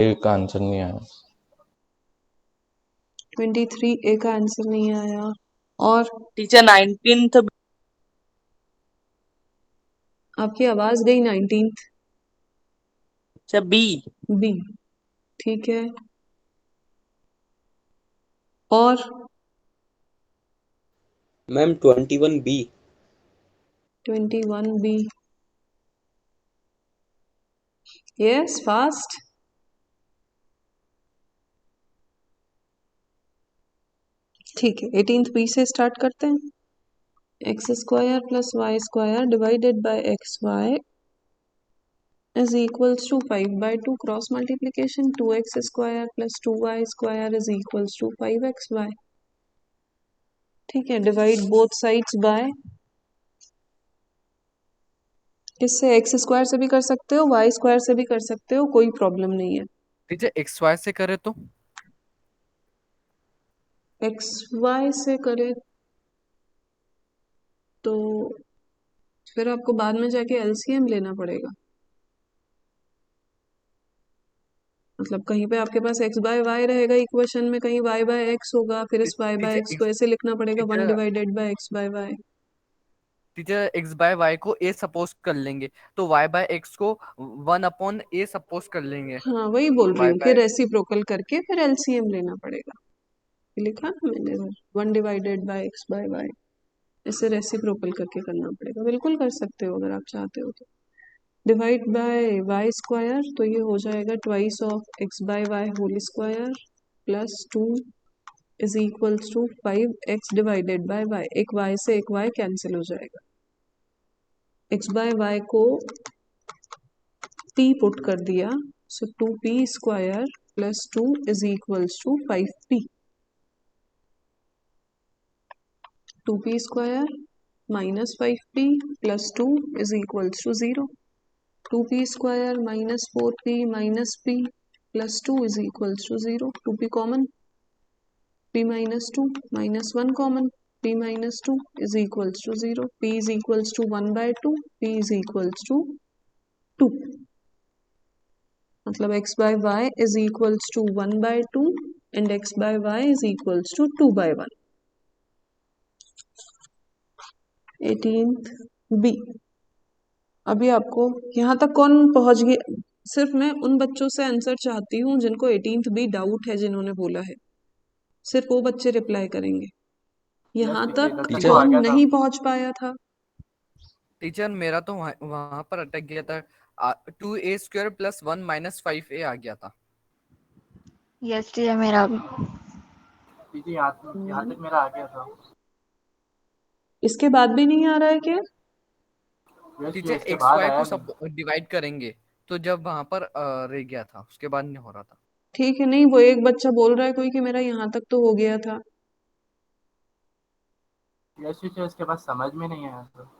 का आंसर नहीं आया। 23A का आंसर नहीं आया। और टीचर 19th आपकी आवाज गई। 19th अच्छा बी। बी, ठीक है। और ma'am 21B। 21B, yes fast. ठीक है, 18th बी से स्टार्ट करते हैं। X square plus Y square divided by X Y is equals to 5/2 cross multiplication 2x square plus 2y square is equals to 5xy। ठीक है, divide both sides by, इससे X square से भी कर सकते हो, वाई स्क्वायर से भी कर सकते हो, कोई प्रॉब्लम नहीं है। टीचर एक्स वाई से करे तो एक्स वाई से करे तो फिर आपको बाद में जाके एलसीएम लेना पड़ेगा। मतलब कहीं पे आपके पास एक्स बाय वाई रहेगा इक्वेशन में, कहीं वाई बाय एक्स होगा, फिर इस वाई बाय एक्स को ऐसे लिखना पड़ेगा, 1 teacher divided by X by Y. Teacher X by Y को ए सपोज कर लेंगे तो वाई बाय एक्स को 1/a सपोज कर लेंगे। हाँ वही बोल रही वाई हूँ कि बाय रेसिप्रोकल करके फिर एलसीएम लेना पड़ेगा। लिखा ना मैंने, 1 divided by X by Y, इसे रेसिप्रोकल करके करना पड़ेगा। बिल्कुल कर सकते हो अगर आप चाहते हो तो। डिवाइड बाय वाई स्क्वायर तो ये हो जाएगा twice of X by Y whole square plus 2 is equals to 5x divided by Y. एक y से एक y कैंसिल हो जाएगा। x बाय वाई को p पुट कर दिया, so 2p square plus 2 is equals to 5p। 2p square minus 5p plus 2 is equals to 0। 2p square minus 4p minus p plus 2 is equals to 0। 2p common, p minus 2 minus 1 common, p minus 2 is equals to 0। p is equals to 1/2, p is equals to 2। मतलब x by Y is equals to 1/2 and x by Y is equals to 2/1। 18th B. अभी आपको यहाँ तक कौन पहुंच गया? सिर्फ मैं उन बच्चों से आंसर चाहती हूँ जिनको 18th बी डाउट है, जिन्होंने बोला है, सिर्फ वो बच्चे रिप्लाई करेंगे। यहाँ तक टीचर कौन नहीं पहुंच पाया था? टीचर मेरा तो वहां पर अटक गया था। 2a² प्लस 1 माइनस 5a आ गया था। यस टीचर मेरा भी। टीचर यहाँ तक मेरा आ गया था। इसके बाद भी नहीं आ रहा है क्या? टीचर इसके एक्स बाद वाई आया को सब डिवाइड करेंगे तो जब वहां पर रह गया था, उसके बाद नहीं हो रहा था। ठीक है, नहीं वो एक बच्चा बोल रहा है कोई कि मेरा यहाँ तक तो हो गया था। यस टीचर, इसके बाद समझ में नहीं आया था।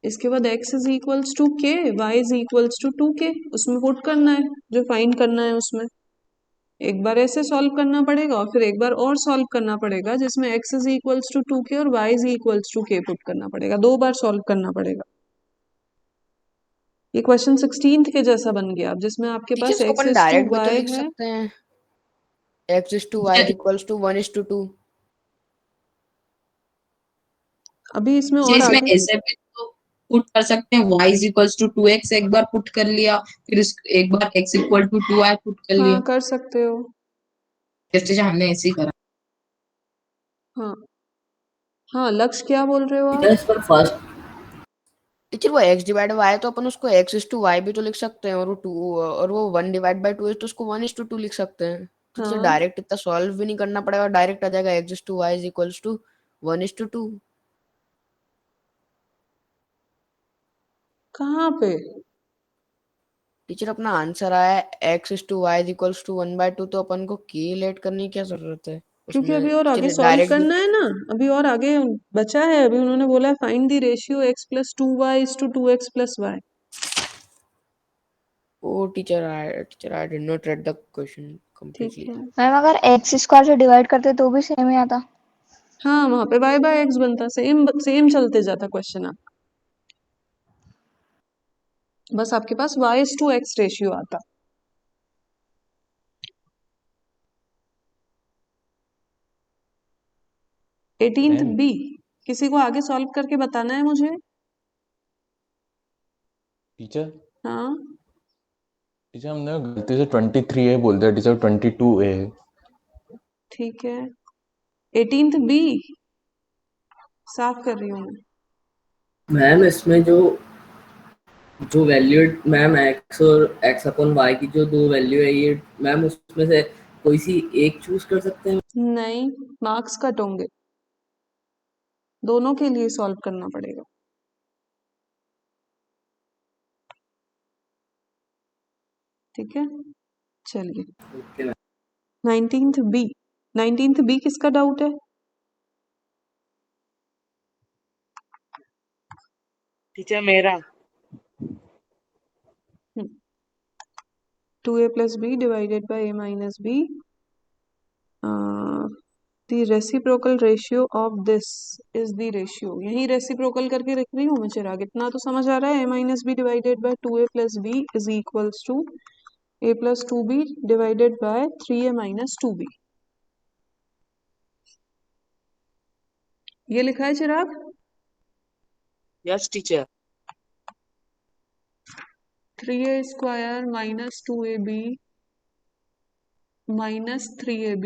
इसके बाद x is equals to K, Y is equals to 2k, उसमें पुट करना है जो फाइंड करना है उसमें। एक बार ऐसे सॉल्व करना पड़ेगा और फिर एक बार और सॉल्व करना पड़ेगा जिसमें x is equals to 2k और y is equals to k put करना पड़ेगा। 2 बार सॉल्व करना पड़ेगा। ये क्वेश्चन 16th के जैसा बन गया, अब जिसमें आपके टीचर पास इसको x अपन इज टू डायरेक्ट भी तो y लिख है। सकते हैं, x is to Y equals to 1:2। अभी इसमें और इसमें आगे ऐसे भी तो पुट कर सकते हैं, y is equals to 2x एक बार पुट कर लिया, फिर एक बार x equal to 2y put कर लिया, हाँ कर सकते हो। जैसे हमने ऐसे ही करा। हाँ हाँ, लक्ष्य क्या बोल रहे हो आप? इस पर फर्स्ट टीचर वो x डिवाइड बाय है तो अपन उसको x इज टू वाई भी तो लिख सकते हैं, और वो 2 और वो 1 डिवाइड बाय 2 है तो उसको 1:2 लिख सकते हैं। तो हाँ डायरेक्ट इतना सॉल्व भी नहीं करना पड़ेगा, डायरेक्ट आ जाएगा x is to Y is equals to 1:2। कहाँ पे? टीचर अपना आंसर आया है x is to Y is equals to 1/2, तो अपन को की लेट करने की क्या जरूरत है क्योंकि उसमें। अभी और आगे टीचर सॉल्व डायरेक्ट करना है ना, अभी और आगे बचा है। अभी उन्होंने बोला है find the ratio x plus 2y is to 2x plus Y. Oh teacher I did not read the question ठीक कंप्लीटली। है, मैम अगर एक्स स्क्वायर से डिवाइड करते तो भी सेम ही आता। हाँ वहां पे y बाय एक्स बनता, सेम सेम चलते जाता क्वेश्चन। आप बस आपके पास y is to X ratio आता। 18th मैम बी किसी को आगे सॉल्व करके बताना है मुझे। टीचर हाँ टीचर हमने गलती से 23A बोल दिया टीचर, 22A है। ठीक है, 18th बी साफ कर रही हूँ मैं। मैम इसमें जो जो वैल्यू मैम एक्स और एक्स अपॉन वाई की जो दो वैल्यू है ये मैम उसमें से कोई सी एक चूज कर सकते हैं? नहीं, मार्क्स कट होंगे, दोनों के लिए सॉल्व करना पड़ेगा। ठीक है, चलिए ओके मैम। 19th बी किसका डाउट है? टीचर मेरा 2a plus b divided by a minus b. The reciprocal ratio of this is the ratio. यही reciprocal करके लिख रही हूँ मैं चिराग, इतना तो समझ आ रहा है। a minus b divided by 2a plus b is equals to a plus 2b divided by 3a minus 2b. ये लिखा है Chirag? Yes teacher 3a square minus 2ab minus 3ab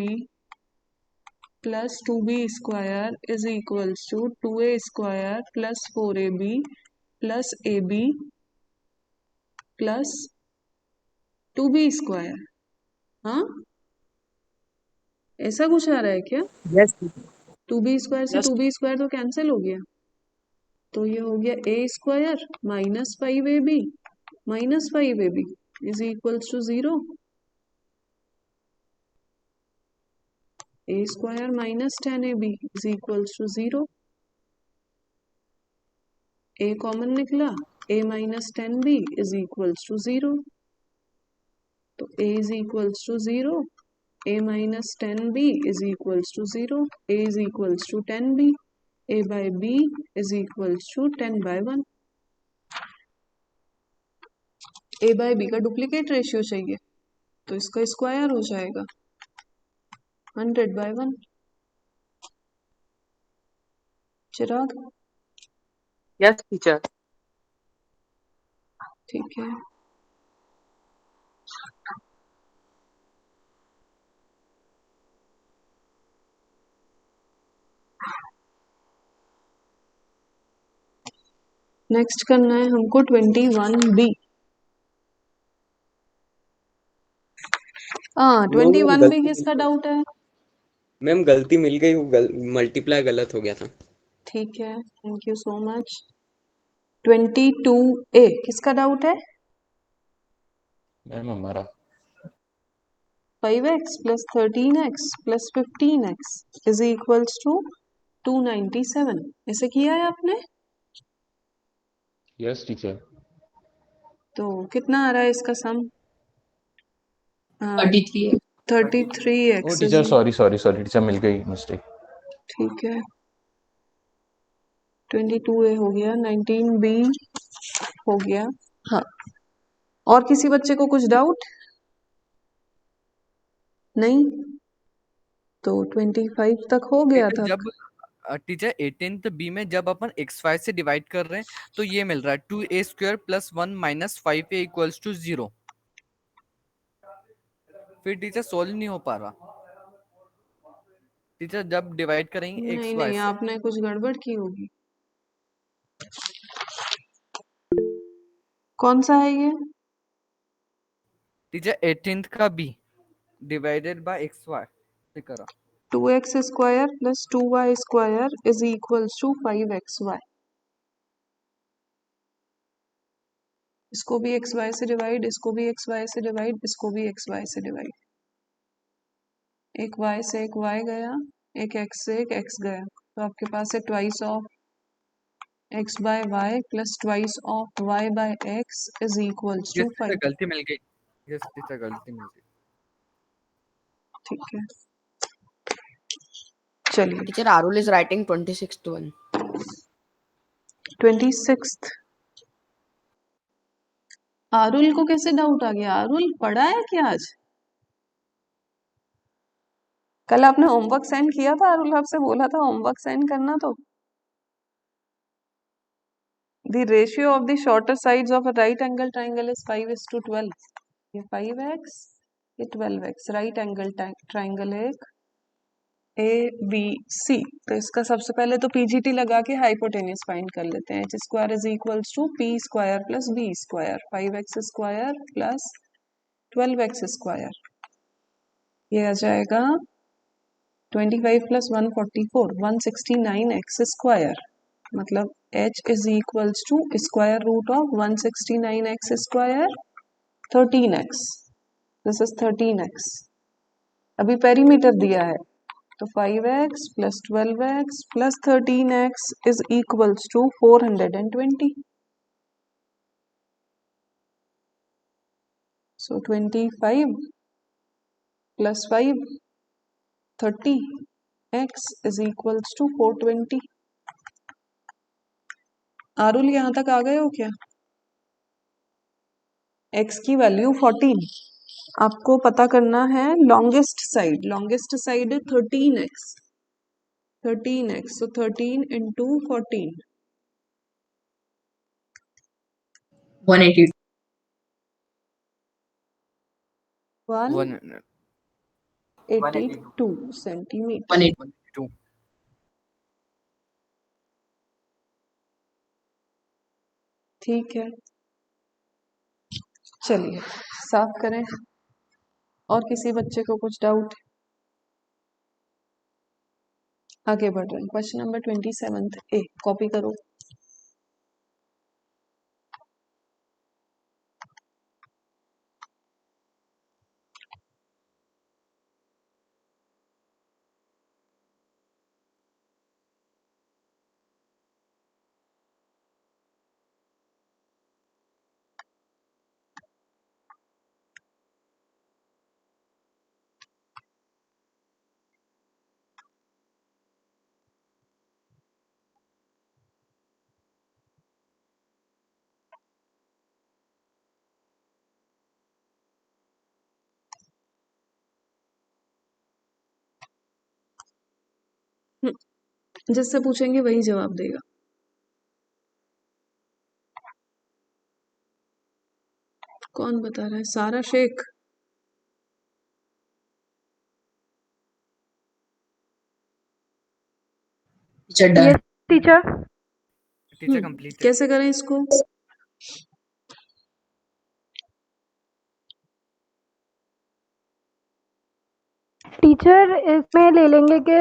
plus 2b square is equals to 2a square plus 4ab plus ab plus 2b square. हाँ, ऐसा कुछ आ रहा है क्या? Yes 2b square से यस 2b स्क्वायर तो कैंसिल हो गया, तो ये हो गया a square minus 5ab minus 5ab is equals to 0. a square minus 10ab is equals to 0. a common निकला, a minus 10b is equals to 0. तो a is equals to 0, a minus 10b is equals to 0, a is equals to 10b, a by b is equals to 10 by 1. a by b का duplicate ratio चाहिए, तो इसका square हो जाएगा 100 by 1. Chirag yes teacher ठीक है, next करना है हमको 21b. हाँ नो मैम 21b गलती मिल किसका गई डाउट है? मैम, गलती मिल गई, वो मल्टीप्लाई गलत हो गया था। ठीक है, thank you so much. 22a किसका डाउट है? मैम हमारा 5x plus 13x plus 15x is equals to 297. ऐसे किया है आपने? यस टीचर तो कितना आ रहा है इसका सम? 33 33x ओ is teacher sorry sorry sorry teacher, मिल गई मिस्टेक। ठीक है, 22a हो गया, 19b हो गया। हाँ, और किसी बच्चे को कुछ डाउट नहीं? तो 25 तक हो गया था। जब टीचर 18th बी में जब अपन एक्स वाई से डिवाइड कर रहे हैं तो ये मिल रहा है 2a square plus 1 minus 5a equals to 0। फिर टीचर सोल्व नहीं हो पा रहा टीचर जब डिवाइड करेंगे एक्स नहीं वाई नहीं, से। आपने कुछ गड़बड़ की होगी। कौन सा है ये? टीचर 18th का B divided by X Y से करा। 2x square plus 2y square is equals to 5xy। इसको भी xy से डिवाइड, इसको भी xy से डिवाइड, इसको भी xy से डिवाइड। एक y से एक y गया, एक x से एक x गया, तो आपके पास है twice of x by y plus twice of y by x is equals to 5। गलती मिल गई। यस टीचर गलती मिल गई। ठीक है, चलिए teacher Arul is writing 26th one. 26th। Arul को कैसे डाउट आ गया? आरुल पढ़ा है क्या आज? कल आपने होमवर्क सेंड किया था, अरुल आपसे बोला था होमवर्क सेंड करना, तो the ratio of the shorter sides of a right angle triangle is 5:12. ये 5x, ये 12x, राइट एंगल ट्राइंगल है एक ABC। तो इसका सबसे पहले तो पीजीटी लगा के हाइपोटेन्यूज फाइंड कर लेते हैं। h² is equals to p square plus b square, 5x square plus 12x square, ये आ जाएगा 25 प्लस 144, 169x स्क्वायर। मतलब h is equals to square root of 169x square 13x, this is 13x। अभी perimeter दिया है तो 5x plus 12x plus 13x is equals to 420। So 25 plus 5 30, x is equals to 420। आरुल यहां तक आ गए हो क्या? x की वैल्यू 14, आपको पता करना है लॉन्गेस्ट साइड है 13x, 13x, so 13 into 14, 180 182 centimetre. 180 2 ठीक है, चलिए साफ करें। और किसी बच्चे को कुछ डाउट? आगे बढ़ रहे हैं। क्वेश्चन नंबर 27 ए, कॉपी करो। जिससे पूछेंगे वही जवाब देगा। कौन बता रहा है? Sara Shaikh. Teacher done. Teacher teacher completed. कैसे करें इसको? टीचर इसमें ले लेंगे कि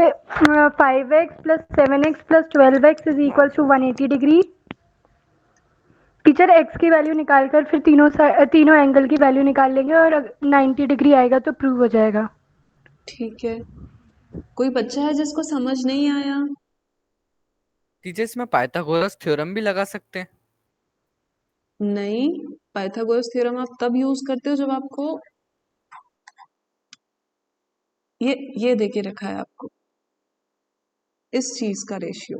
5x plus 7x plus 12x is equal to 180 degree. Teacher x की वैल्यू निकालकर फिर तीनों एंगल की वैल्यू निकाल लेंगे और 90 डिग्री आएगा तो प्रूव हो जाएगा। ठीक है, कोई बच्चा है जिसको समझ नहीं आया? टीचर इसमें पाइथागोरस थ्योरम भी लगा सकते हैं? नहीं, पाइथागोरस थ्योरम आप तब यूज करते हो जब आपको ये देके रखा है आपको इस चीज का रेशियो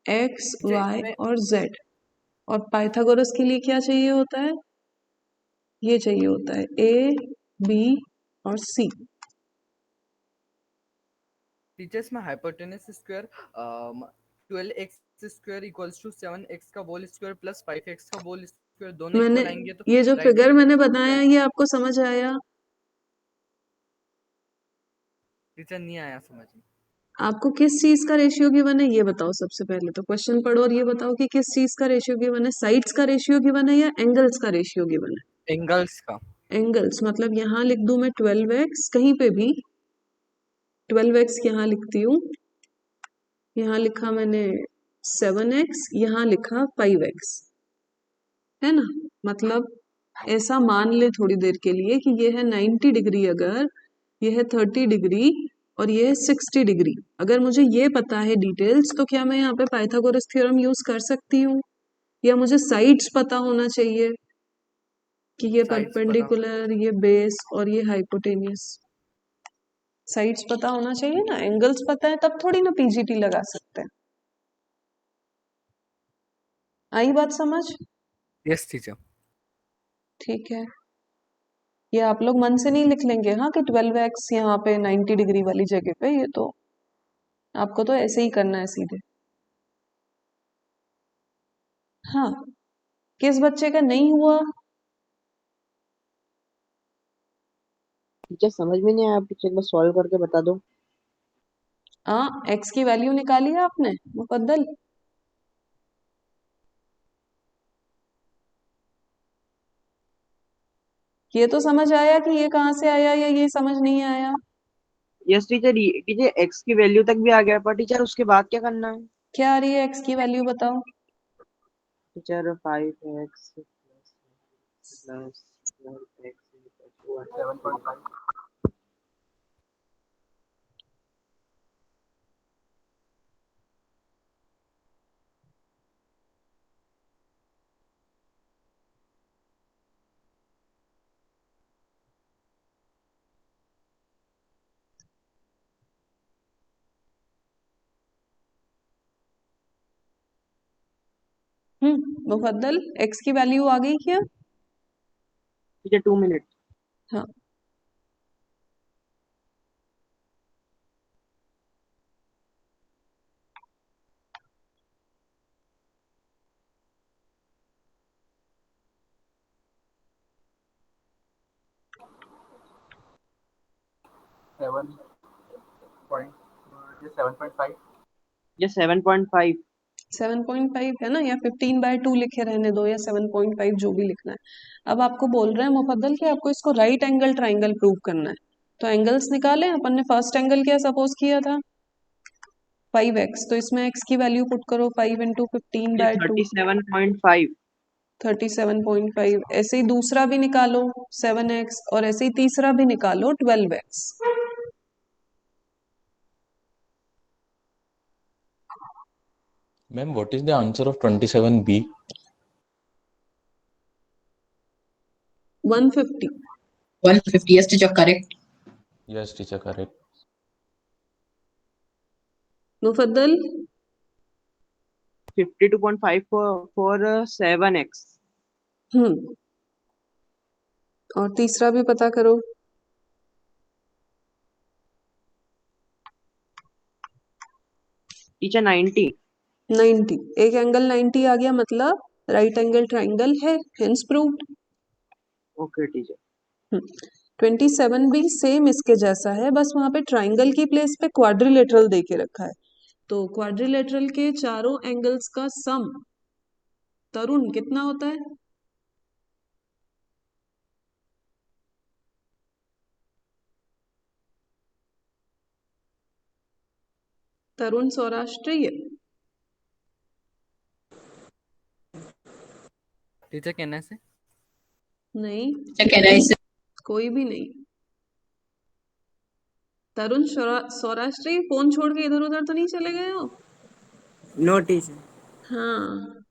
x, y और z, और पाइथागोरस के लिए क्या चाहिए होता है? ये चाहिए होता है a, b और c। टीचर इसमें hypotenuse square 12x square equals to 7x का होल स्क्वायर प्लस 5x का होल स्क्वायर दोनों मैंने इक्वल आएंगे तो ये जो right फिगर angle मैंने triangle बताया क्या- ये आपको समझ आया? टीचर नहीं आया समझ में। आपको किस चीज का रेशियो गिवन है ये बताओ। सबसे पहले तो क्वेश्चन पढ़ो और ये बताओ कि किस चीज का रेशियो गिवन है। साइड्स का रेशियो गिवन है या एंगल्स का रेशियो गिवन है? एंगल्स का। एंगल्स मतलब यहाँ लिख दूं मैं 12x, कहीं पे भी 12x यहाँ लिखती हूँ, यहाँ लिखा मैंने 7x, यहाँ लिखा 5x, है ना। मतलब ऐसा मान ले थोड़ी देर के लिए कि ये है 90 डिग्री, अगर ये है 30 डिग्री और ये है 60 डिग्री। अगर मुझे ये पता है डिटेल्स तो क्या मैं यहाँ पे पाइथागोरस थ्योरम यूज कर सकती हूँ, या मुझे साइड्स पता होना चाहिए कि ये Sides पता- परपेंडिकुलर, ये बेस और ये हाइपोटेनियस। साइड्स पता होना चाहिए ना। एंगल्स पता है तब थोड़ी ना पीजीटी लगा सकते हैं। आई बात समझ? Yes teacher. ठीक है, ये आप लोग मन से नहीं लिख लेंगे हाँ कि 12x यहाँ पे 90 डिग्री वाली जगह पे, ये तो आपको तो ऐसे ही करना है सीधे। हाँ, किस बच्चे का नहीं हुआ? टीचर समझ में नहीं आया, आप टीचर एक बार सॉल्व करके बता दो। हाँ, x की वैल्यू निकाली है आपने मुफद्दल? ये तो समझ आया कि ये कहाँ से आया या ये समझ नहीं आया? यस टीचर, टीचर एक्स की वैल्यू तक भी आ गया, पर टीचर उसके बाद क्या करना है? क्या आ रही है x की वैल्यू बताओ? Teacher 5x plus 12x 7.5। Mufaddal x की वैल्यू आ गई क्या? Teacher 2 minute. हाँ, सेवन पॉइंट ये 7.5। ये 7.5। 7.5 है ना, या 15/2 लिखे रहने दो, या 7.5 जो भी लिखना है। अब आपको बोल रहे हैं मुफद्दल कि आपको इसको राइट एंगल ट्राइंगल प्रूव करना है, तो एंगल्स निकालें। अपन ने फर्स्ट एंगल क्या सपोज किया था? 5x, तो इसमें x की वैल्यू पुट करो, 5 इंटू 15/2 37.5। 37.5। ऐसे ही दूसरा भी निकालो 7x, और ऐसे ही तीसरा भी निकालो 12x। Ma'am what is the answer of 27B? 150। 150, yes teacher, correct. Yes teacher correct. Mufaddal 52.5 for 7x। और तीसरा भी पता करो। टीचर 90। 90, एक एंगल 90 आ गया, मतलब राइट एंगल ट्राइंगल है, हेंस प्रूव्ड। Okay teacher. 27 भी सेम इसके जैसा है, बस वहां पे ट्राइंगल की प्लेस पे क्वाड्रिलेटरल दे के रखा है, तो क्वाड्रिलेटरल के चारों एंगल्स का सम तरुण कितना होता है? तरुण सौराष्ट्रीय। टीचर कहने से नहीं, Teacher, can I say? कोई भी नहीं। तरुण सौराष्ट्रीय, फोन छोड़ के इधर उधर तो नहीं चले गए हो? No teacher. हाँ,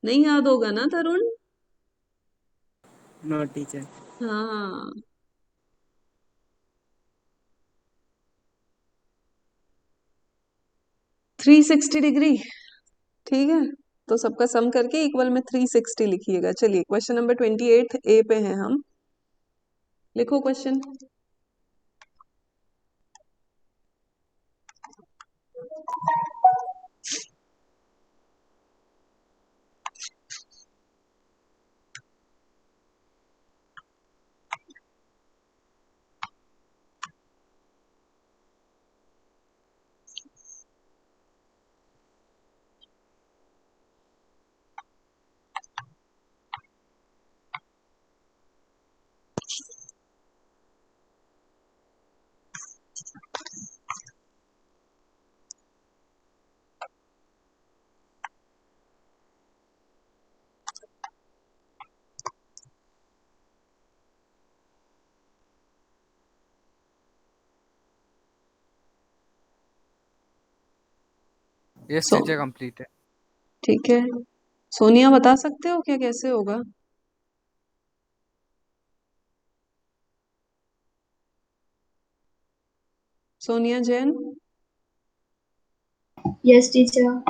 नहीं याद होगा ना तरुण? No teacher. हाँ, 360 डिग्री। ठीक है, तो सबका सम करके इक्वल में 360 लिखिएगा। चलिए क्वेश्चन नंबर 28 ए पे हैं हम। लिखो question. Yes so teacher complete है। ठीक है, सोनिया बता सकते हो क्या कैसे होगा? सोनिया जैन। Yes teacher.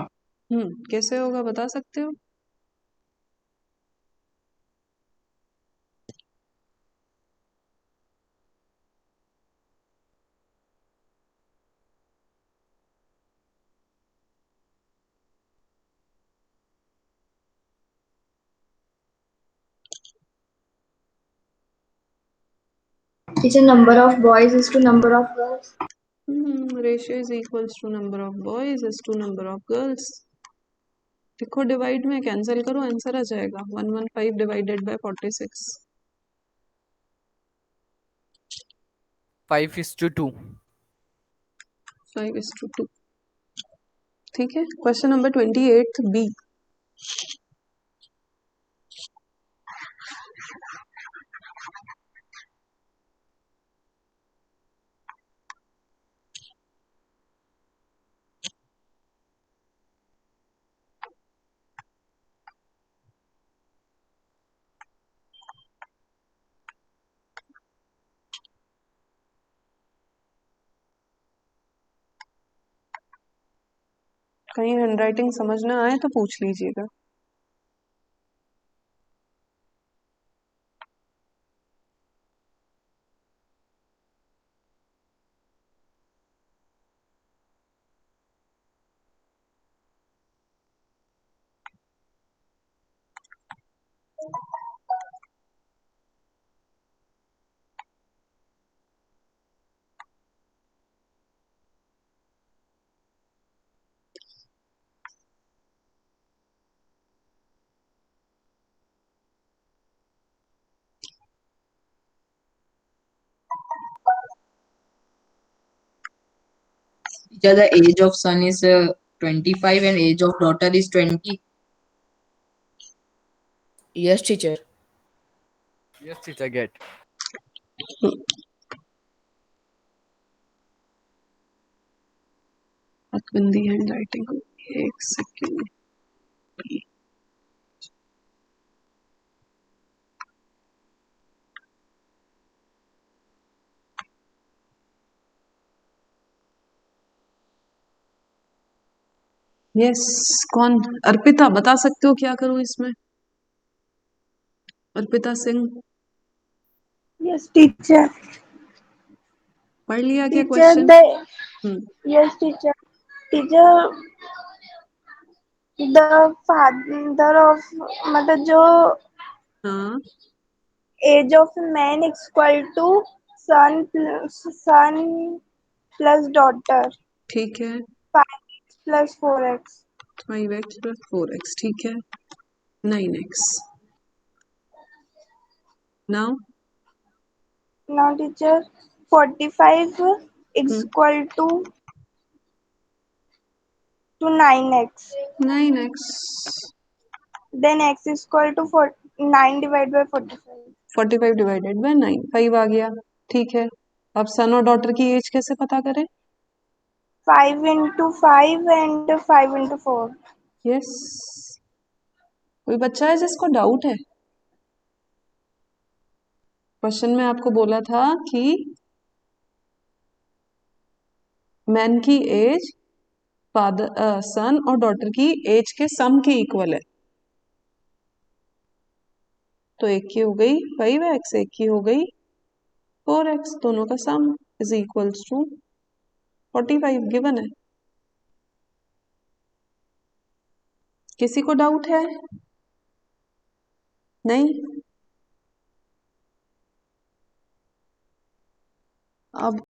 कैसे होगा बता सकते हो? Teacher number of boys is to number of girls. Ratio is equals to number of boys is to number of girls. देखो डिवाइड में कैंसिल करो, आंसर आ जाएगा 115 डिवाइडेड बाय 46. 5:2. 5:2. ठीक है. Question number 28 b. कहीं हैंडराइटिंग समझ ना आए तो पूछ लीजिएगा. Teacher, the age of son is 25 and age of daughter is 20. Yes, teacher. Yes, teacher, get. गंदी हैंडराइटिंग. एक सेकेंड. यस. कौन? अर्पिता. बता सकते हो क्या करूं इसमें? अर्पिता सिंह. Yes teacher. पढ़ लिया क्या teacher question? Yes teacher. Teacher the father of मतलब जो हाँ. Age of man equal to son plus daughter. ठीक है. 5x plus 4x. 5x plus 4x. ठीक है. 9x. Now now teacher 45 equal to 9x. 9x. Then x is equal to 9 divide by 45. 45 divided by 9. 5 आ गया. ठीक है. अब सन और डॉटर की एज कैसे पता करें? 5 into 5 and 5 into 4. यस. कोई बच्चा है जिसको डाउट है? क्वेश्चन में आपको बोला था कि मैन की एज फादर सन और डॉटर की एज के सम के इक्वल है. तो एक की हो गई 5x, एक की हो गई 4x. दोनों का sum is equals to 45 given है. किसी को डाउट है? नहीं. अब